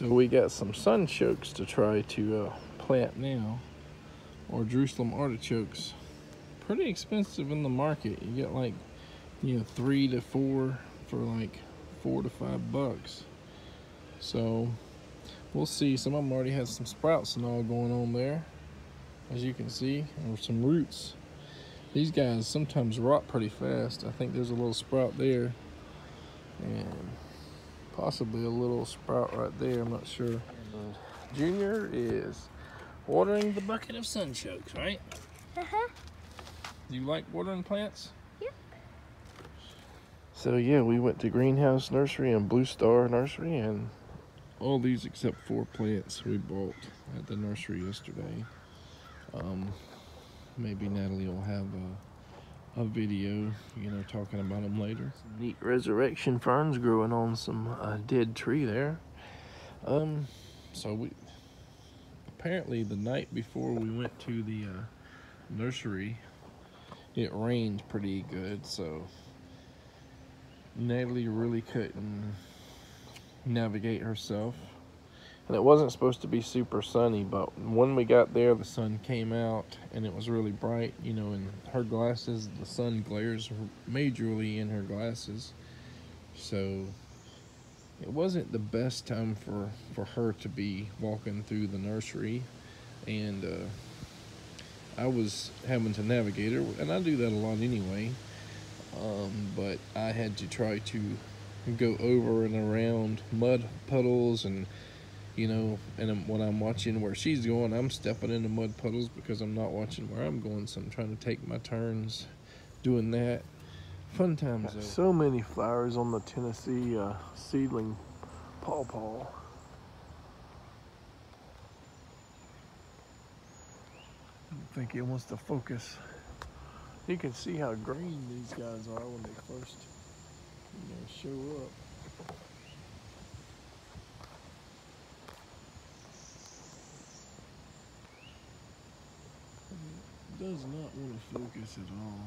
So we got some sunchokes to try to plant now, or Jerusalem artichokes. Pretty expensive in the market. You get like, 3 to 4 for like $4 to $5. So we'll see. Some of them already have some sprouts and all going on there, as you can see, or some roots. These guys sometimes rot pretty fast. I think there's a little sprout there, and possibly a little sprout right there. I'm not sure. Junior is watering the bucket of sunchokes, right? Do you like watering plants? Yep. So yeah, we went to Greenhouse Nursery and Blue Star Nursery, and all these except 4 plants we bought at the nursery yesterday. Maybe Natalie will have a video, talking about them later. Some neat resurrection ferns growing on some dead tree there. So we apparently the night before we went to the nursery, it rained pretty good, so Natalie really couldn't navigate herself. And it wasn't supposed to be super sunny, but when we got there, the sun came out and it was really bright, in her glasses. The sun glares majorly in her glasses. So it wasn't the best time for her to be walking through the nursery. And I was having to navigate her, and I do that a lot anyway. But I had to try to go over and around mud puddles, and and when I'm watching where she's going, I'm stepping into mud puddles because I'm not watching where I'm going, so I'm trying to take my turns doing that. Fun times though. So many flowers on the Tennessee seedling pawpaw. I think it wants to focus. You can see how green these guys are when they first show up. It does not want to focus at all,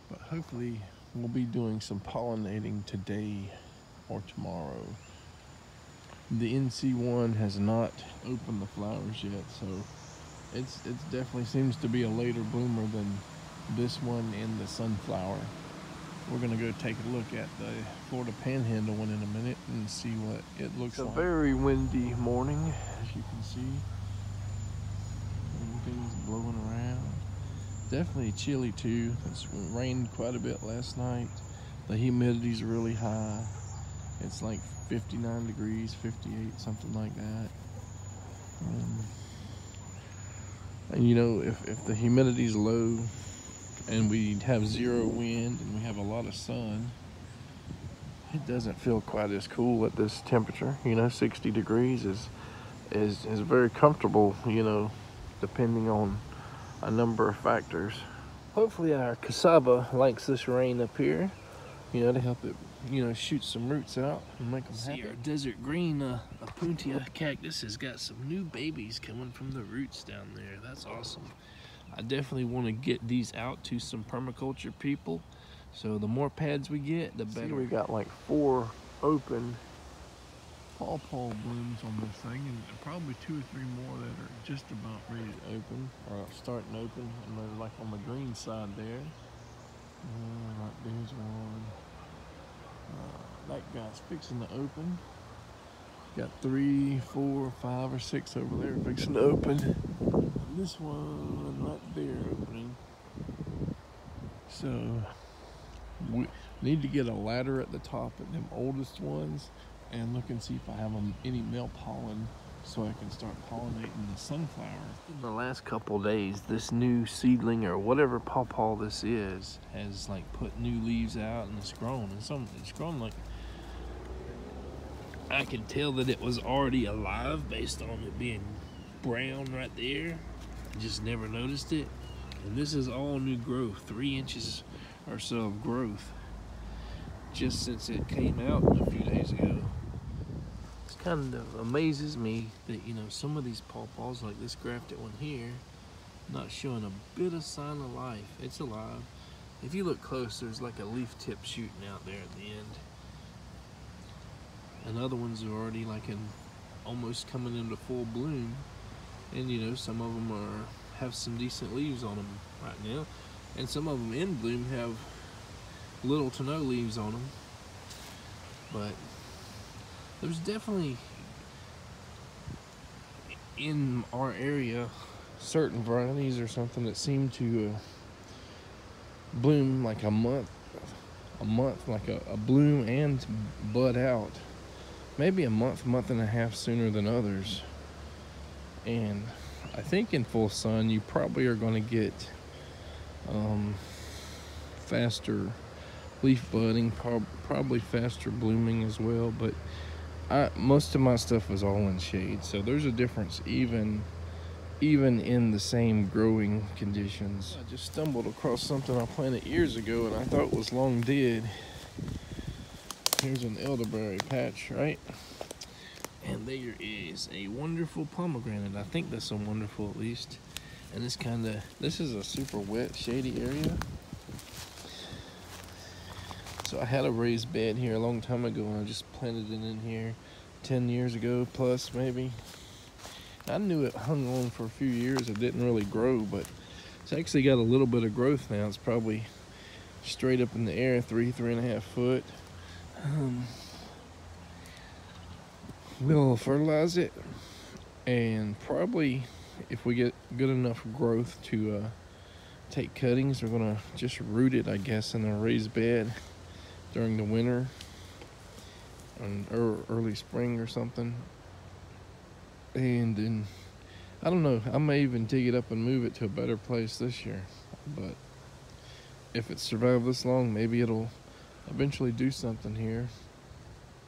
but hopefully we'll be doing some pollinating today or tomorrow. The NC1 has not opened the flowers yet, so it's definitely seems to be a later bloomer than this one and the sunflower. We're gonna go take a look at the Florida Panhandle one in a minute and see what it looks like. It's a very windy morning, as you can see. Everything's blowing around. Definitely chilly too. It's rained quite a bit last night. The humidity's really high. It's like 59 degrees, 58, something like that. And if the humidity's low and we have 0 wind and we have a lot of sun, it doesn't feel quite as cool at this temperature. 60 degrees is very comfortable, depending on a number of factors. Hopefully our cassava likes this rain up here, to help it, shoot some roots out and make them happy. Our desert green Apuntia cactus has got some new babies coming from the roots down there. That's awesome. I definitely want to get these out to some permaculture people. So the more pads we get, the better. See, we got like 4 open pawpaw blooms on this thing, and probably 2 or 3 more that are just about ready to open, or starting to open, and they're like on the green side there. Right there's one. That guy's fixing to open. Got 3, 4, 5, or 6 over there fixing to open. This one right there opening. So we need to get a ladder at the top of them oldest ones and look and see if I have any male pollen so I can start pollinating the sunflower. In the last couple days, this new seedling or whatever pawpaw this is has like put new leaves out, and it's grown, and it's grown like, I can tell that it was already alive based on it being brown right there. I just never noticed it. And this is all new growth, 3 inches or so of growth just since it came out a few days ago. It kind of amazes me that, some of these pawpaws, like this grafted one here, not showing a bit of sign of life. It's alive. If you look close, there's like a leaf tip shooting out there at the end. And other ones are already like almost coming into full bloom, and you know, some of them have some decent leaves on them right now, and some of them in bloom have little to no leaves on them. But there's definitely in our area certain varieties or something that seem to bloom like a month, like a bloom and bud out. Maybe a month and a half sooner than others. And I think in full sun you probably are going to get faster leaf budding, probably faster blooming as well. But most of my stuff is all in shade, so there's a difference even in the same growing conditions. I just stumbled across something I planted years ago and I thought was long dead. Here's an elderberry patch, right? And there is a wonderful pomegranate. I think that's a wonderful, at least. And this is a super wet, shady area. So I had a raised bed here a long time ago and I just planted it in here 10 years ago plus maybe. I knew it hung on for a few years. It didn't really grow, but it's actually got a little bit of growth now. It's probably straight up in the air, 3.5 foot. We'll fertilize it, and probably if we get good enough growth to take cuttings, we're gonna just root it, I guess, in a raised bed during the winter and early spring or something. And then I don't know, I may even dig it up and move it to a better place this year. But if it survived this long, maybe it'll eventually do something here.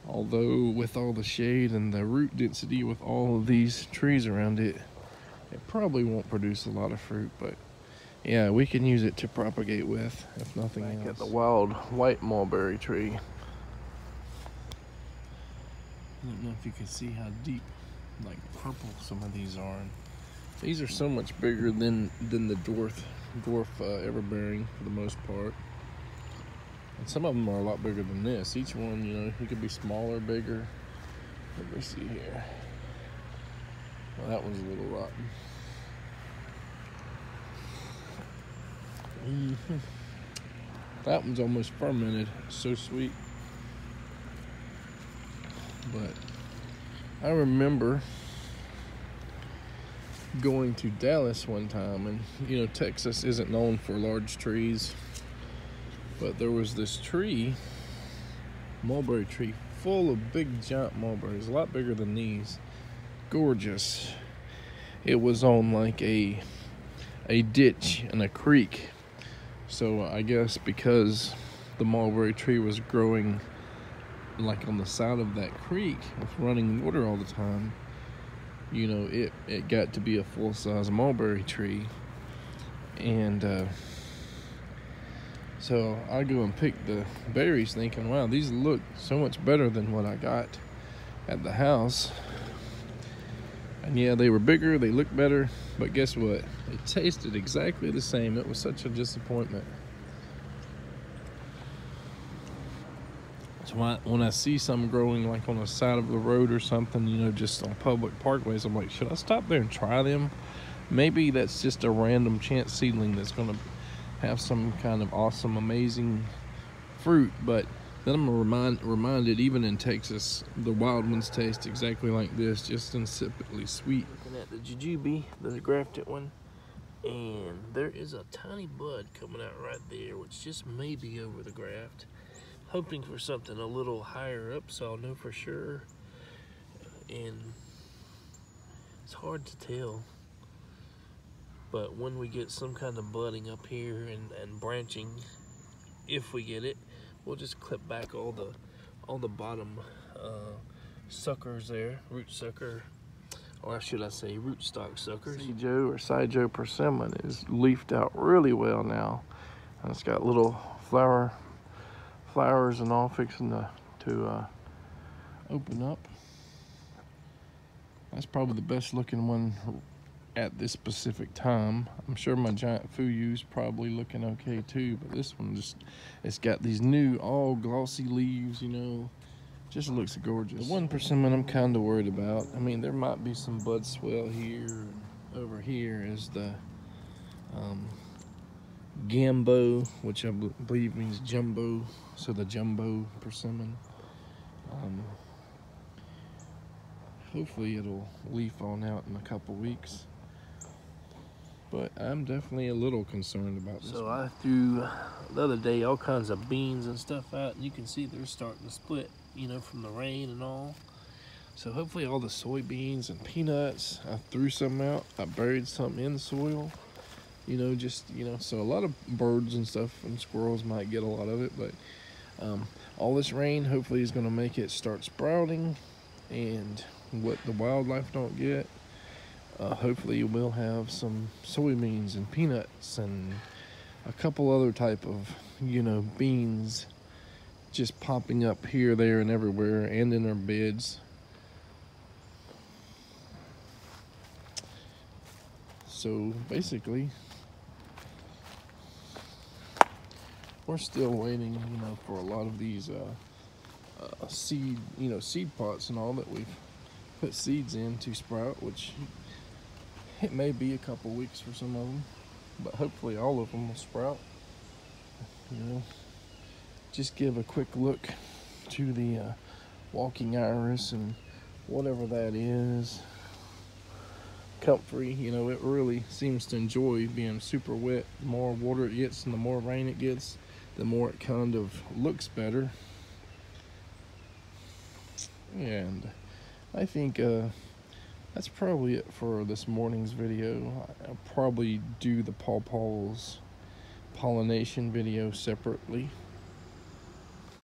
Although with all the shade and the root density with all of these trees around it, it probably won't produce a lot of fruit. But yeah, we can use it to propagate with, if nothing else. At the wild white mulberry tree. I don't know if you can see how deep, like purple, some of these are. These are so much bigger than the dwarf everbearing for the most part. And some of them are a lot bigger than this. Each one, you know, it could be smaller, bigger. Let me see here. Well, that one's a little rotten. That one's almost fermented. So sweet. But I remember going to Dallas one time, and you know, Texas isn't known for large trees, but there was this tree, mulberry tree, full of big giant mulberries, a lot bigger than these. Gorgeous. It was on like a ditch and a creek. So I guess because the mulberry tree was growing like on the side of that creek with running water all the time, you know, it got to be a full-size mulberry tree. And so I go and pick the berries thinking, wow, these look so much better than what I got at the house. And yeah, they were bigger, they looked better, but guess what? It tasted exactly the same. It was such a disappointment. So when I see some growing like on the side of the road or something, you know, just on public parkways, I'm like, should I stop there and try them? Maybe that's just a random chance seedling that's gonna have some kind of awesome, amazing fruit. But then I'm reminded, even in Texas, the wild ones taste exactly like this, just insipidly sweet. Looking at the jujube, the grafted one, and there is a tiny bud coming out right there, which just may be over the graft. Hoping for something a little higher up so I'll know for sure. And it's hard to tell. But when we get some kind of budding up here and branching, if we get it, we'll just clip back all the bottom suckers there, root sucker, or should I say rootstock suckers. Sijo or Sijo persimmon is leafed out really well now. And it's got little flowers and all fixing to open up. That's probably the best looking one at this specific time. I'm sure my giant fuyu's probably looking okay too, but this one just, it's got these new all glossy leaves, you know, Just looks gorgeous. The one persimmon I'm kind of worried about, I mean, there might be some bud swell here. Over here is the Gambo, which I believe means jumbo, so the jumbo persimmon. Hopefully it'll leaf on out in a couple weeks, but I'm definitely a little concerned about this. So I threw the other day all kinds of beans and stuff out, and you can see they're starting to split, you know, from the rain and all. So hopefully all the soybeans and peanuts, I threw some out. I buried some in soil, you know, just, you know, so a lot of birds and stuff and squirrels might get a lot of it, but all this rain hopefully is going to make it start sprouting, and what the wildlife don't get, hopefully we'll have some soybeans and peanuts and a couple other type of, you know, beans just popping up here, there, and everywhere, and in our beds. So basically, we're still waiting, you know, for a lot of these seed, you know, seed pots and all that we've put seeds in to sprout, which it may be a couple weeks for some of them, but hopefully all of them will sprout. You know, just give a quick look to the walking iris and whatever that is. Comfrey, you know, it really seems to enjoy being super wet. The more water it gets and the more rain it gets, the more it kind of looks better. And I think that's probably it for this morning's video. I'll probably do the pawpaws pollination video separately.